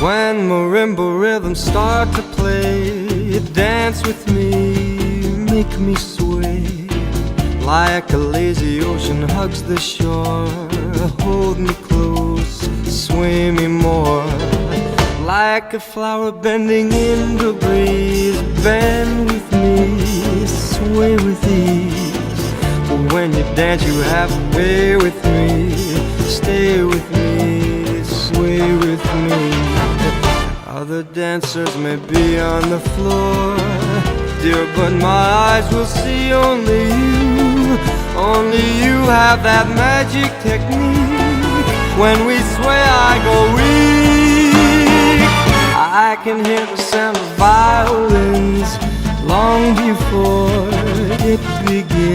When marimba rhythms start to play, dance with me, make me sway. Like a lazy ocean hugs the shore, hold me close, sway me more. Like a flower bending in the breeze, bend with me, sway with ease. When you dance you have to be with me, stay with me, sway with me. Other dancers may be on the floor, dear, but my eyes will see only you. Only you have that magic technique. When we sway I go weak. I can hear the sound of violins long before it begins.